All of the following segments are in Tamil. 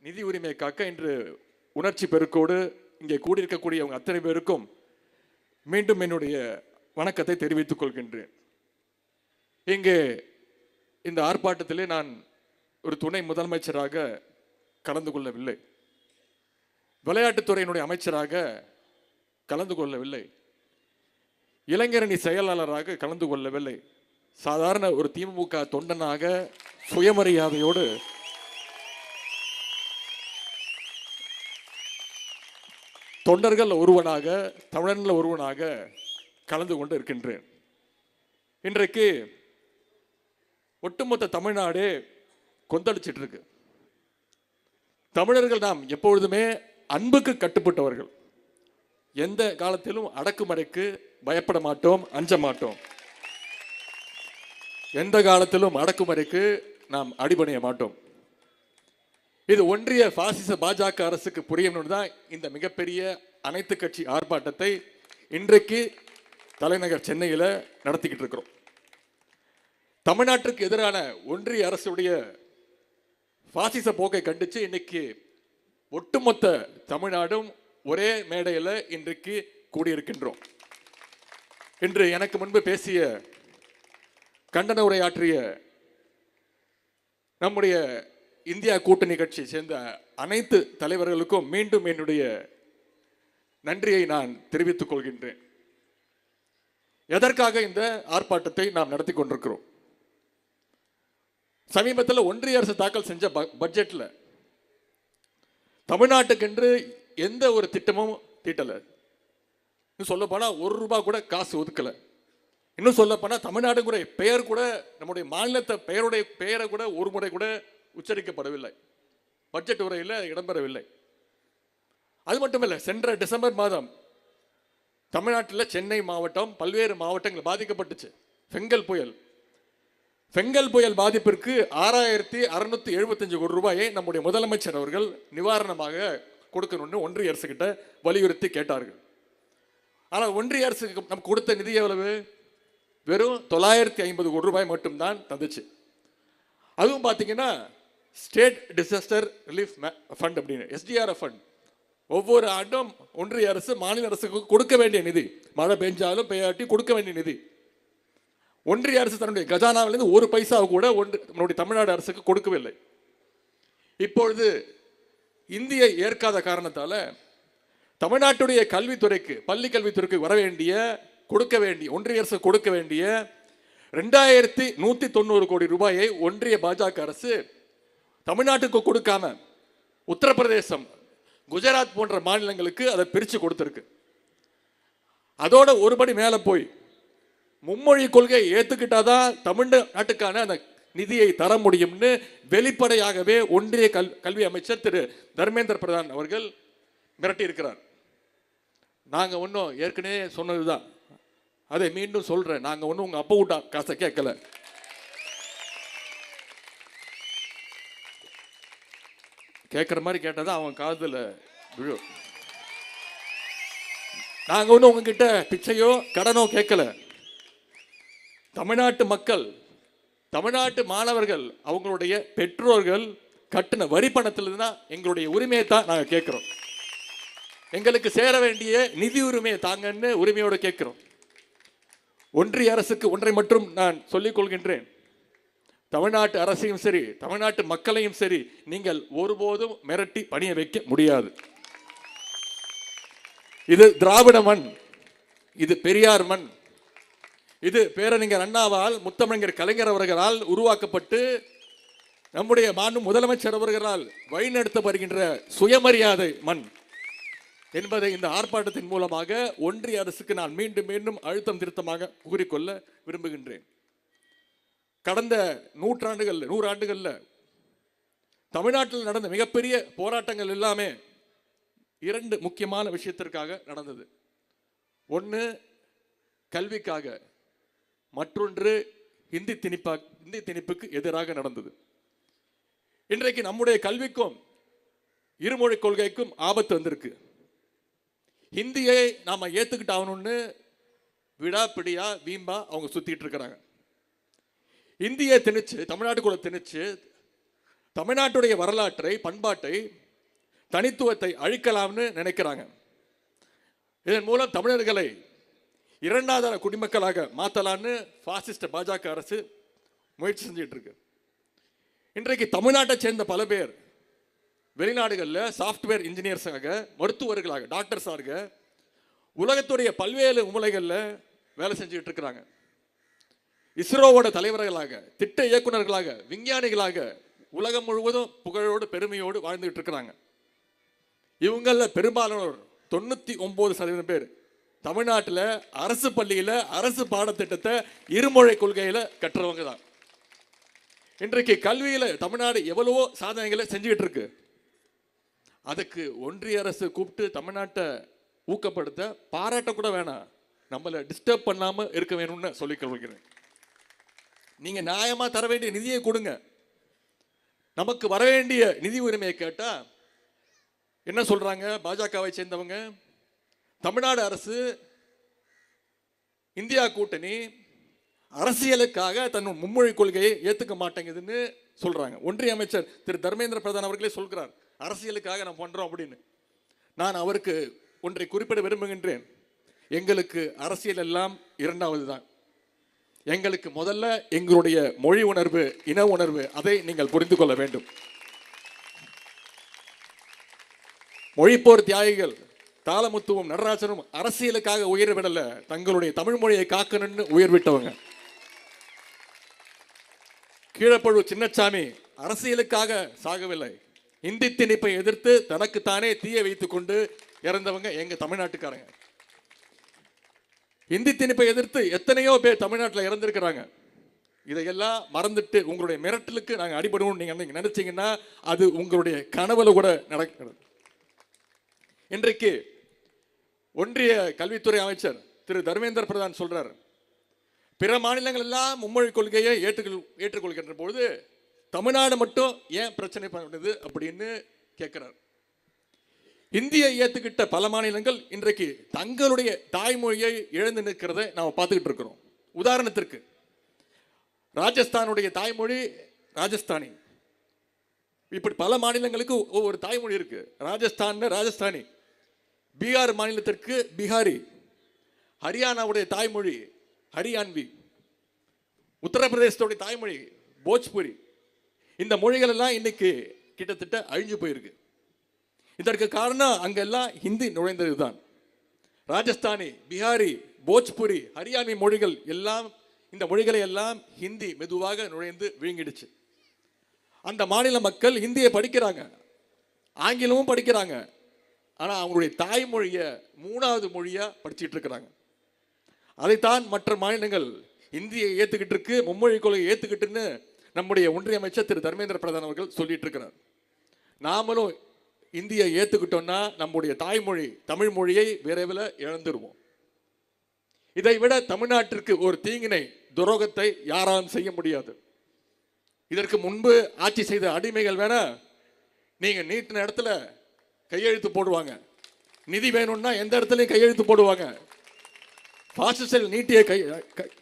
நிதி உரிமை காக்க இன்று உணர்ச்சி பெருக்கோடு இங்கே கூடியிருக்கக்கூடியவங்க அத்தனை பேருக்கும் மீண்டும் என்னுடைய வணக்கத்தை தெரிவித்துக் கொள்கின்றேன். இங்கே இந்த ஆர்ப்பாட்டத்திலே நான் ஒரு துணை முதலமைச்சராக கலந்து கொள்ளவில்லை, விளையாட்டுத்துறையினுடைய அமைச்சராக கலந்து கொள்ளவில்லை, இளைஞரணி செயலாளராக கலந்து கொள்ளவில்லை. சாதாரண ஒரு திமுக தொண்டனாக சுயமரியாதையோடு தொண்டர்கள் ஒருவனாக, தமிழர்கள் ஒருவனாக கலந்து கொண்டு இருக்கின்றேன். இன்றைக்கு ஒட்டுமொத்த தமிழ்நாடே கொந்தளிச்சிட்டு இருக்கு. தமிழர்கள் நாம் எப்பொழுதுமே அன்புக்கு கட்டுப்பட்டவர்கள். எந்த காலத்திலும் அடக்குமுறைக்கு பயப்பட மாட்டோம், அஞ்ச மாட்டோம். எந்த காலத்திலும் அடக்குமுறைக்கு நாம் அடிபணிய மாட்டோம். இது ஒன்றிய பாசிச பாஜக அரசுக்கு புரியணும் தான் இந்த மிகப்பெரிய அனைத்து கட்சி ஆர்ப்பாட்டத்தை இன்றைக்கு தலைநகர் சென்னையில் நடத்திக்கிட்டு இருக்கிறோம். தமிழ்நாட்டுக்கு எதிரான ஒன்றிய அரசுடைய பாசிச போக்கை கண்டிச்சு இன்னைக்கு ஒட்டுமொத்த தமிழ்நாடும் ஒரே மேடையில் இன்றைக்கு கூடியிருக்கின்றோம். இன்று எனக்கு முன்பு பேசிய கண்டன உரையாற்றிய நம்முடைய இந்தியா கூட்டணி கட்சியை சேர்ந்த அனைத்து தலைவர்களுக்கும் மீண்டும் என்னுடைய நன்றியை நான் தெரிவித்துக் கொள்கின்றேன். எதற்காக இந்த ஆர்ப்பாட்டத்தை நாம் நடத்தி கொண்டிருக்கிறோம்? சமீபத்தில் ஒன்றிய அரசு தாக்கல் செஞ்ச பட்ஜெட்ல தமிழ்நாட்டுக்கென்று எந்த ஒரு திட்டமும் தீட்டல. சொல்ல போனா ₹1 கூட காசு ஒதுக்கல. இன்னும் சொல்ல போனா தமிழ்நாடு பெயர் கூட, நம்முடைய மாநிலத்தை பெயரை கூட ஒரு முறை கூட உச்சரிக்கப்படவில்லை, பட்ஜெட் உரையில் இடம்பெறவில்லை. அது மட்டுமல்ல, சென்ற டிசம்பர் மாதம் தமிழ்நாட்டில் சென்னை மாவட்டம் பல்வேறு மாவட்டங்கள் பாதிக்கப்பட்டுச்சு. பெங்கல் புயல் பாதிப்பிற்கு 6675 கோடி ரூபாயை நம்முடைய முதலமைச்சர் அவர்கள் நிவாரணமாக கொடுக்கணும்னு ஒன்றிய அரசு கிட்ட வலியுறுத்தி கேட்டார்கள். ஆனால் ஒன்றிய அரசுக்கு நம்ம கொடுத்த நிதி எவ்வளவு? வெறும் 950 கோடி ரூபாய் மட்டும்தான் தந்துச்சு. அதுவும் பார்த்தீங்கன்னா ஸ்டேட் டிசாஸ்டர் ரிலீஃப் ஃபண்ட் அப்படின்னு, SDRF ஃபண்ட். ஒவ்வொரு ஆண்டும் ஒன்றிய அரசு மாநில அரசுக்கு கொடுக்க வேண்டிய நிதி, மழை பெஞ்சாலும் பெய்யாட்டி கொடுக்க வேண்டிய நிதி, ஒன்றிய அரசு தன்னுடைய கஜானாவிலிருந்து ஒரு பைசா கூட நம்முடைய தமிழ்நாடு அரசுக்கு கொடுக்கவில்லை. இப்பொழுது இந்தியை ஏற்காத காரணத்தால தமிழ்நாட்டுடைய கல்வித்துறைக்கு, பள்ளி கல்வித்துறைக்கு கொடுக்க வேண்டிய ஒன்றிய அரசு கொடுக்க வேண்டிய 2190 கோடி ரூபாயை ஒன்றிய பாஜக அரசு தமிழ்நாட்டுக்கு கொடுக்காம உத்தரப்பிரதேசம், குஜராத் போன்ற மாநிலங்களுக்கு அதை பிரித்து கொடுத்திருக்கு. அதோட ஒருபடி மேலே போய் மும்மொழி கொள்கையை ஏற்றுக்கிட்டாதான் தமிழ்நாட்டுக்கான அந்த நிதியை தர முடியும்னு வெளிப்படையாகவே ஒன்றிய கல்வி அமைச்சர் திரு தர்மேந்திர பிரதான் அவர்கள் மிரட்டி இருக்கிறார். நாங்கள் ஒன்றும் ஏற்கனவே சொன்னதுதான், அதை மீண்டும் சொல்றேன். நாங்கள் ஒன்றும் உங்க அப்பா விட்டா காசை கேட்கல. கேட்குற மாதிரி கேட்டதான் அவன் காதுல விழும். நாங்கள் ஒன்றும் உங்ககிட்ட பிச்சையோ கடனோ கேட்கல. தமிழ்நாட்டு மக்கள், தமிழ்நாட்டு மாணவர்கள், அவங்களுடைய பெற்றோர்கள் கட்டின வரி பணத்தில் தான் எங்களுடைய உரிமையை தான் நாங்கள் கேட்குறோம். எங்களுக்கு சேர வேண்டிய நிதி உரிமையை தாங்கன்னு உரிமையோடு கேட்கிறோம். ஒன்றிய அரசுக்கு ஒன்றை மட்டும் நான் சொல்லிக் கொள்கின்றேன், தமிழ்நாட்டு அரசையும் சரி தமிழ்நாட்டு மக்களையும் சரி நீங்கள் ஒருபோதும் மிரட்டி பணிய வைக்க முடியாது. இது திராவிட மண், இது பெரியார் மண், இது பேரறிஞர் அண்ணாவால், முத்தமிழர் கலைஞர் அவர்களால் உருவாக்கப்பட்டு நம்முடைய மாண்பு முதலமைச்சர் அவர்களால் வழிநடத்த வருகின்ற சுயமரியாதை மண் என்பதை இந்த ஆர்ப்பாட்டத்தின் மூலமாக ஒன்றிய அரசுக்கு நான் மீண்டும் மீண்டும் அழுத்தம் திருத்தமாக கூறிக்கொள்ள விரும்புகின்றேன். கடந்த 100 ஆண்டுகளில் தமிழ்நாட்டில் நடந்த மிகப்பெரிய போராட்டங்கள் எல்லாமே 2 முக்கியமான விஷயத்திற்காக நடந்தது. ஒன்று கல்விக்காக, மற்றொன்று இந்தி திணிப்புக்கு எதிராக நடந்தது. இன்றைக்கு நம்முடைய கல்விக்கும் இருமொழி கொள்கைக்கும் ஆபத்து வந்திருக்கு. ஹிந்தியை நாம ஏத்துக்கிட்டாகணும்னு விடாப்பிடியா வீம்பா அவங்க சுத்திட்டு இருக்கிறாங்க. இந்தியை திணிச்சு, தமிழ்நாட்டுக்குள்ள திணிச்சு தமிழ்நாட்டுடைய வரலாற்றை, பண்பாட்டை, தனித்துவத்தை அழிக்கலாம்னு நினைக்கிறாங்க. இதன் மூலம் தமிழர்களை இரண்டாவது குடிமக்களாக மாற்றலான்னு பாசிஸ்ட் பாஜக அரசு முயற்சி செஞ்சுட்டு இருக்கு. இன்றைக்கு தமிழ்நாட்டை சேர்ந்த பல பேர் வெளிநாடுகளில் சாஃப்ட்வேர் இன்ஜினியர்ஸாக, மருத்துவர்களாக, டாக்டர்ஸாக உலகத்துடைய பல்வேறு மூலைகளில் வேலை செஞ்சுட்டு இருக்கிறாங்க. இஸ்ரோவோட தலைவர்களாக, திட்ட இயக்குநர்களாக, விஞ்ஞானிகளாக உலகம் முழுவதும் புகழோடு பெருமையோடு வாழ்ந்துகிட்டு இருக்கிறாங்க. இவங்களில் பெரும்பாலானோர் 99% பேர் தமிழ்நாட்டில் அரசு பள்ளியில் அரசு பாடத்திட்டத்தை இருமொழி கொள்கையில் கற்றவங்க தான். இன்றைக்கு கல்வியில் தமிழ்நாடு எவ்வளவோ சாதனைகளை செஞ்சுக்கிட்டு இருக்கு. அதுக்கு ஒன்றிய அரசு கூப்பிட்டு தமிழ்நாட்டை ஊக்கப்படுத்த பாராட்ட கூட வேணாம், நம்மளை டிஸ்டர்ப் பண்ணாமல் இருக்க வேணும்னு சொல்லிக் கொள்கிறேன். நீங்கள் நியாயமாக தர வேண்டிய நிதியை கொடுங்க. நமக்கு வர வேண்டிய நிதி உரிமையை கேட்டால் என்ன சொல்கிறாங்க பாஜகவை சேர்ந்தவங்க? தமிழ்நாடு அரசு, இந்தியா கூட்டணி அரசியலுக்காக தன் மும்மொழி கொள்கையை ஏற்றுக்க மாட்டேங்குதுன்னு சொல்கிறாங்க. ஒன்றிய அமைச்சர் திரு தர்மேந்திர பிரதான் அவர்களே சொல்கிறார், அரசியலுக்காக நான் பண்ணுறோம் அப்படின்னு. நான் அவருக்கு ஒன்றை குறிப்பிட விரும்புகின்றேன். எங்களுக்கு அரசியல் எல்லாம் இரண்டாவது தான். எங்களுக்கு முதல்ல எங்களுடைய மொழி உணர்வு, இன உணர்வு, அதை நீங்கள் புரிந்து கொள்ள வேண்டும். மொழிப்போர் தியாகிகள் தாளமுத்துவும் நடராஜனும் அரசியலுக்காக உயிர் விடல, தங்களுடைய தமிழ் மொழியை காக்கணும்னு உயிர் விட்டவங்க. கீழப்பழு சின்னசாமி அரசியலுக்காக சாகவில்லை, இந்தி திணிப்பை எதிர்த்து தனக்குத்தானே தீய வைத்துக் கொண்டு இறந்தவங்க எங்க தமிழ்நாட்டுக்காரங்க. இந்தி திணிப்பை எதிர்த்து எத்தனையோ பேர் தமிழ்நாட்டில் இறந்திருக்கிறாங்க. இதையெல்லாம் மறந்துட்டு உங்களுடைய மிரட்டலுக்கு நாங்கள் அடிபடுவோம் நீங்க நினைச்சீங்கன்னா அது உங்களுடைய கனவுல கூட நடக்கிறது. இன்றைக்கு ஒன்றிய கல்வித்துறை அமைச்சர் திரு தர்மேந்திர பிரதான் சொல்றார், பிற மாநிலங்கள் எல்லாம் மும்மொழி கொள்கையை ஏற்றுக்கொள்கின்ற பொழுது தமிழ்நாடு மட்டும் ஏன் பிரச்சனை பண்ணுது அப்படின்னு கேட்கிறார். இந்தியை ஏற்றுக்கிட்ட பல மாநிலங்கள் இன்றைக்கு தங்களுடைய தாய்மொழியை இழந்து நிற்கிறத நாம் பார்த்துக்கிட்டு இருக்கிறோம். உதாரணத்திற்கு ராஜஸ்தானுடைய தாய்மொழி ராஜஸ்தானி. இப்படி பல மாநிலங்களுக்கு ஒவ்வொரு தாய்மொழி இருக்கு. ராஜஸ்தானி, பீகார் மாநிலத்திற்கு பீகாரி, ஹரியானாவுடைய தாய்மொழி ஹரியான்வி, உத்தரப்பிரதேசத்துடைய தாய்மொழி போஜ்புரி. இந்த மொழிகள் எல்லாம் இன்னைக்கு கிட்டத்தட்ட அழிஞ்சு போயிருக்கு. இதற்கு காரணம் அங்கெல்லாம் ஹிந்தி நுழைந்தது தான். ராஜஸ்தானி, பீகாரி, போஜ்புரி, ஹரியானி மொழிகள் எல்லாம், இந்த மொழிகளை எல்லாம் ஹிந்தி மெதுவாக நுழைந்து விழுங்கிடுச்சு. அந்த மாநில மக்கள் ஹிந்தியை படிக்கிறாங்க, ஆங்கிலமும் படிக்கிறாங்க. ஆனால் அவங்களுடைய தாய்மொழியை மூணாவது மொழியாக படிச்சுட்டு இருக்கிறாங்க. அதைத்தான் மற்ற மாநிலங்கள் இந்தியை ஏற்றுக்கிட்டு இருக்கு, மும்மொழி கொள்கையை ஏற்றுக்கிட்டுன்னு நம்முடைய ஒன்றிய அமைச்சர் திரு தர்மேந்திர பிரதான் அவர்கள் சொல்லிட்டு இருக்கிறார். நாமளும் இந்தியை ஏற்றுக்கிட்டோம்னா நம்முடைய தாய்மொழி தமிழ் மொழியை விரைவில் இழந்துருவோம். இதை விட தமிழ்நாட்டிற்கு ஒரு தீங்கினை, துரோகத்தை யாராலும் செய்ய முடியாது. இதற்கு முன்பு ஆட்சி செய்த அடிமைகள் வேணா நீங்க நீட்டின இடத்துல கையெழுத்து போடுவாங்க, நிதி வேணும்னா எந்த இடத்துலையும் கையெழுத்து போடுவாங்க. பாசிசல் நீட்டிய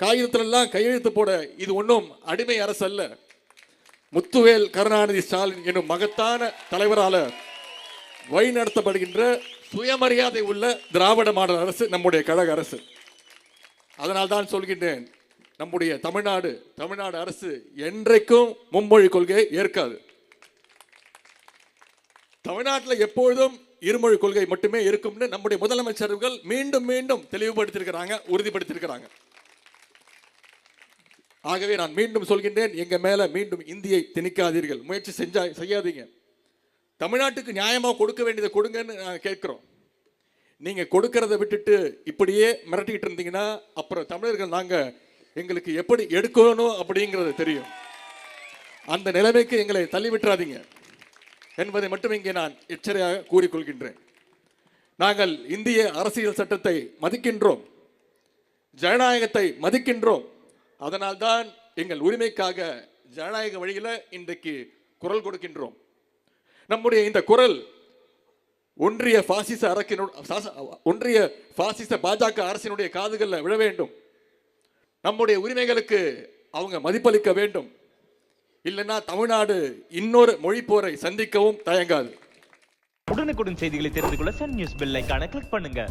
காகிதத்திலெல்லாம் கையெழுத்து போட இது ஒன்றும் அடிமை அரசு அல்ல. முத்துவேல் கருணாநிதி ஸ்டாலின் என்னும் மகத்தான தலைவரால் வழி நடத்தப்படுகின்ற சுயமரியாதை உள்ள திராவிட மாடல் அரசு நம்முடைய கழக அரசு. அதனால் தான் சொல்கின்றேன், நம்முடைய தமிழ்நாடு அரசு என்றைக்கும் மும்மொழி கொள்கையை ஏற்காது. தமிழ்நாட்டில் எப்பொழுதும் இருமொழி கொள்கை மட்டுமே இருக்கும்னு நம்முடைய முதலமைச்சர்கள் மீண்டும் மீண்டும் தெளிவுபடுத்தியிருக்கிறாங்க, உறுதிப்படுத்தியிருக்கிறாங்க. ஆகவே நான் மீண்டும் சொல்கின்றேன், எங்க மேல மீண்டும் இந்தியை திணிக்காதீர்கள், முயற்சி செய்யாதீங்க. தமிழ்நாட்டுக்கு நியாயமாக கொடுக்க வேண்டியதை கொடுங்கன்னு நாங்கள் கேட்கிறோம். நீங்க கொடுக்கறத விட்டுட்டு இப்படியே மிரட்டிக்கிட்டு இருந்தீங்கன்னா அப்புறம் தமிழர்கள் எங்களுக்கு எப்படி எடுக்கணும் அப்படிங்கிறது தெரியும். அந்த நிலைமைக்கு எங்களை தள்ளிவிட்டுறாதீங்க என்பதை மட்டும் இங்கே நான் எச்சரிக்கையாக கூறிக்கொள்கின்றேன். நாங்கள் இந்திய அரசியல் சட்டத்தை மதிக்கின்றோம், ஜனநாயகத்தை மதிக்கின்றோம். அதனால்தான் எங்கள் உரிமைக்காக ஜனநாயக வழியில் இன்றைக்கு குரல் கொடுக்கின்றோம். நம்முடைய இந்த குரல் ஒன்றிய பாசிச பாஜக அரசினுடைய காதுகளில் விழ வேண்டும். நம்முடைய உரிமைகளுக்கு அவங்க மதிப்பளிக்க வேண்டும். இல்லைன்னா தமிழ்நாடு இன்னொரு மொழி போரை சந்திக்கவும் தயங்காது. உடனுக்குடன் செய்திகளை தெரிந்து கொள்ள சன் நியூஸ் பெல் ஐகானை கிளிக் பண்ணுங்க.